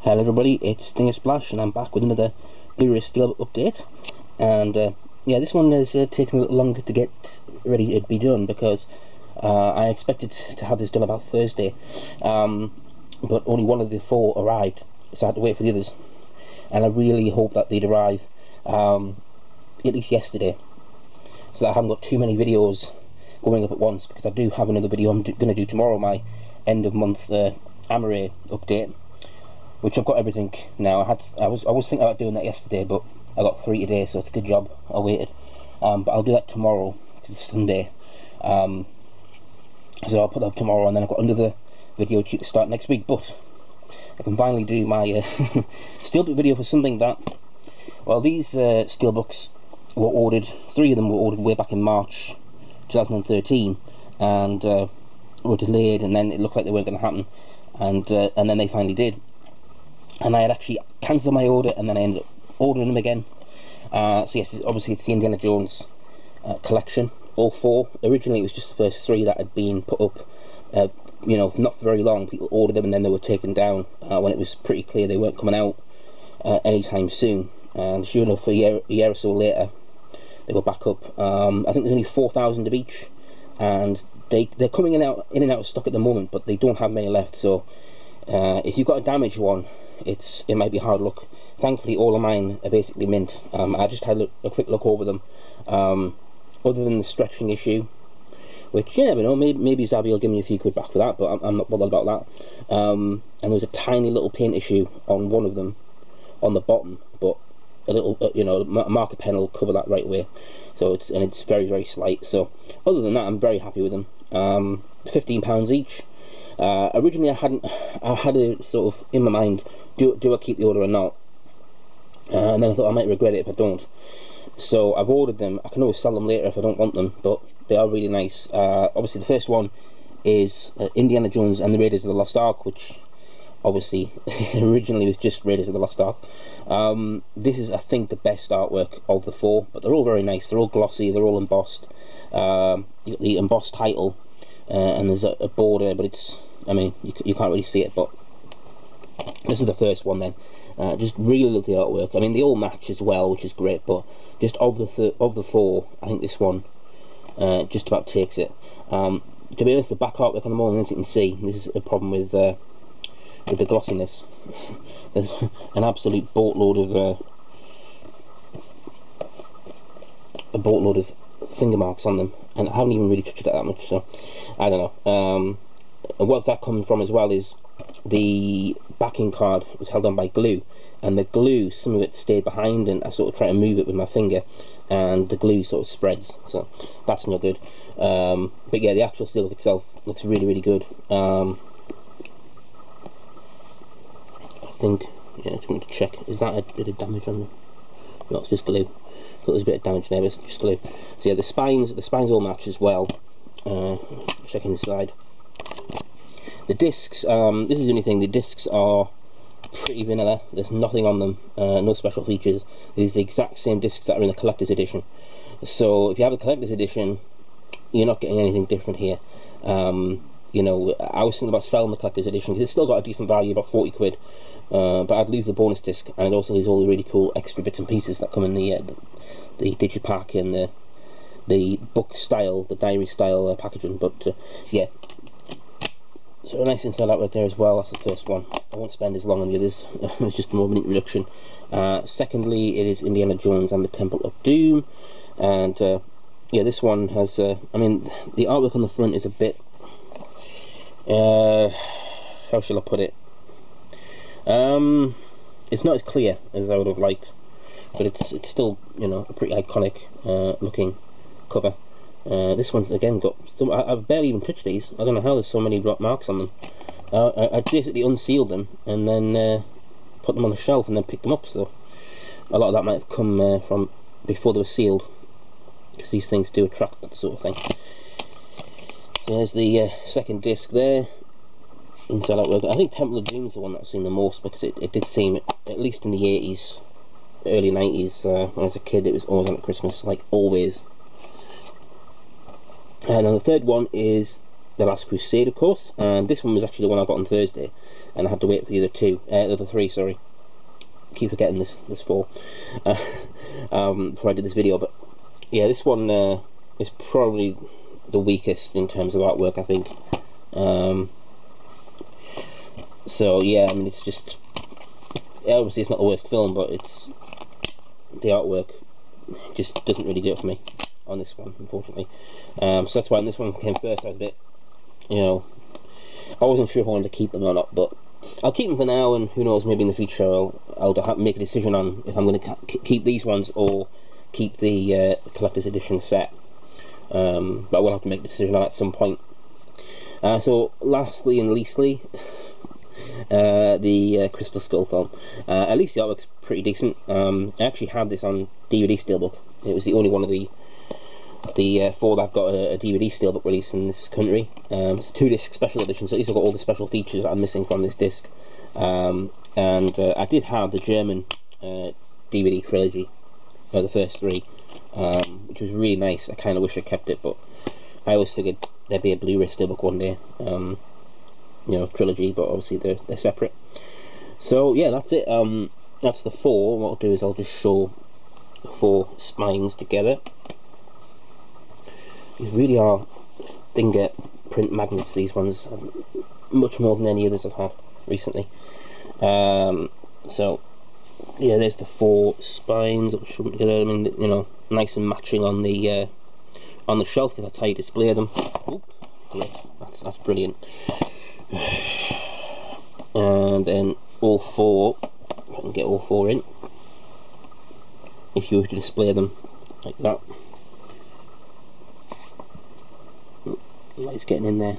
Hello everybody, it's Stinger Splash and I'm back with another Blu-ray Steelbook update. And yeah, this one has taken a little longer to get ready to be done because I expected to have this done about Thursday, but only one of the four arrived, so I had to wait for the others. And I really hope that they'd arrive at least yesterday, so that I haven't got too many videos going up at once, because I do have another video I'm going to do tomorrow, my end of month Blu-ray update, which I've got everything now. I was thinking about doing that yesterday, but I got 3 today, so it's a good job I waited. But I'll do that tomorrow, it's Sunday. So I'll put that up tomorrow, and then I've got another video due to start next week. But I can finally do my Steelbook video for something that, well, these Steelbooks were ordered, 3 of them were ordered way back in March 2013, and were delayed, and then it looked like they weren't going to happen, and then they finally did. And I had actually cancelled my order, and then I ended up ordering them again. So yes, obviously it's the Indiana Jones collection, all 4. Originally it was just the first 3 that had been put up, you know, not for very long. People ordered them and then they were taken down when it was pretty clear they weren't coming out anytime soon. And sure enough, a year or so later, they were back up. I think there's only 4,000 of each, and they're coming in and out of stock at the moment, but they don't have many left. So if you've got a damaged one, it might be hard luck. Thankfully all of mine are basically mint. I just had a quick look over them. Other than the stretching issue, which you never know, maybe Zabby will give me a few quid back for that, but I'm not bothered about that. And there was a tiny little paint issue on one of them on the bottom, but a little you know, a marker pen will cover that right away. So it's very, very slight. So other than that, I'm very happy with them. £15 each. Originally I had a sort of in my mind, do I keep the order or not, and then I thought I might regret it if I don't. So I've ordered them. I can always sell them later if I don't want them, but they are really nice. Obviously the first one is Indiana Jones and the Raiders of the Lost Ark, which obviously originally was just Raiders of the Lost Ark. This is, I think, the best artwork of the 4, but they're all very nice. They're all glossy, they're all embossed. You got the embossed title, and there's a border, but it's, I mean, you can't really see it, but this is the first one then. Just really love the artwork. I mean, they all match as well, which is great, but just of the 4, I think this one just about takes it. To be honest, the back artwork on the morning, as you can see, this is a problem with the glossiness. There's an absolute boatload of finger marks on them, and I haven't even really touched it that much, so I don't know. And what's that coming from as well is the backing card was held on by glue, and the glue, some of it stayed behind, and I sort of try to move it with my finger, and the glue sort of spreads, so that's not good. But yeah, the actual Steelbook itself looks really, really good. I think, yeah, just going to check, is that a bit of damage on them? No, it's just glue. I thought there was a bit of damage there, but it's just glue. So yeah, the spines all match as well. Check inside. The discs, this is the only thing, the discs are pretty vanilla. There's nothing on them, no special features. These are the exact same discs that are in the collector's edition. So if you have a collector's edition, you're not getting anything different here. You know, I was thinking about selling the collector's edition because it's still got a decent value, about 40 quid. But I'd lose the bonus disc, and it also lose all the really cool extra bits and pieces that come in the digipack and the book style, the diary style packaging. But yeah, so a nice inside artwork there as well. That's the first one. I won't spend as long on the others. It's just more of an introduction. Secondly, it is Indiana Jones and the Temple of Doom, and yeah, this one has. I mean, the artwork on the front is a bit. How shall I put it? It's not as clear as I would have liked, but it's still, you know, a pretty iconic looking cover. This one's again got some. I've barely even touched these. I don't know how there's so many marks on them. I basically unsealed them and then put them on the shelf and then picked them up. So a lot of that might have come from before they were sealed, because these things do attract that sort of thing. So there's the second disc there. Inside artwork. I think Temple of Doom is the one that I've seen the most, because it did seem, at least in the 80s, early 90s, when I was a kid, it was always on at Christmas, like always. And then the third one is The Last Crusade, of course, and this one was actually the one I got on Thursday, and I had to wait for the other three, sorry. Keep forgetting this four before I did this video, but yeah, this one is probably the weakest in terms of artwork, I think. So yeah, I mean, it's just, obviously it's not the worst film, but it's, the artwork just doesn't really do it for me on this one, unfortunately. So that's why when this one came first, I was a bit, you know, I wasn't sure if I wanted to keep them or not, but I'll keep them for now, and who knows, maybe in the future I'll make a decision on if I'm going to keep these ones or keep the collector's edition set. But I will have to make a decision on that at some point. So lastly and leastly, the Crystal Skull film. At least the artwork's pretty decent. I actually have this on DVD Steelbook. It was the only one of the four that got a DVD Steelbook release in this country. It's a 2-disc special edition, so at least I've got all the special features that I'm missing from this disc. And I did have the German DVD trilogy, the first 3, which was really nice. I kind of wish I kept it, but I always figured there'd be a Blu-ray Steelbook one day. You know, trilogy, but obviously they're separate. So yeah, that's it. That's the 4. What I'll do is I'll just show the 4 spines together. These really are finger print magnets, these ones, much more than any others I've had recently. So yeah, there's the 4 spines. I'll show them together. I mean, you know, nice and matching on the shelf, if that's how you display them. Oop, great, that's brilliant. And then all 4, if I can get all 4 in, if you were to display them like that. Light's getting in there,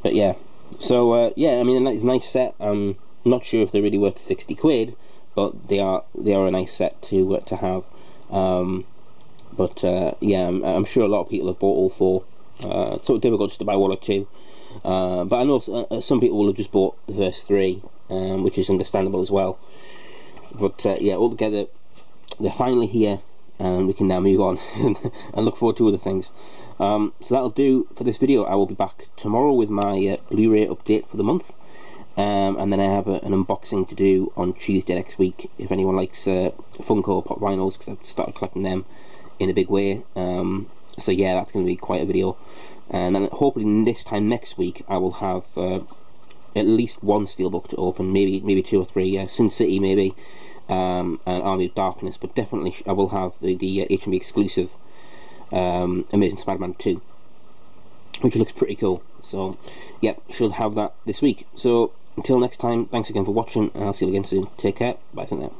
but yeah. So yeah, I mean, it's a nice set. I'm not sure if they're really worth 60 quid, but they are a nice set to have. But yeah, I'm sure a lot of people have bought all 4. It's sort of difficult just to buy 1 or 2. But I know some people will have just bought the first 3, which is understandable as well. But yeah, altogether, they're finally here, and we can now move on and look forward to other things. So that'll do for this video. I will be back tomorrow with my Blu-ray update for the month, and then I have an unboxing to do on Tuesday next week, if anyone likes Funko Pop vinyls, because I've started collecting them in a big way. So yeah, that's going to be quite a video. And then hopefully this time next week I will have at least 1 Steelbook to open, maybe 2 or 3, Sin City maybe, and Army of Darkness, but definitely I will have the HMV exclusive Amazing Spider-Man 2, which looks pretty cool. So yep, should have that this week. So until next time, thanks again for watching, and I'll see you again soon. Take care, bye for now.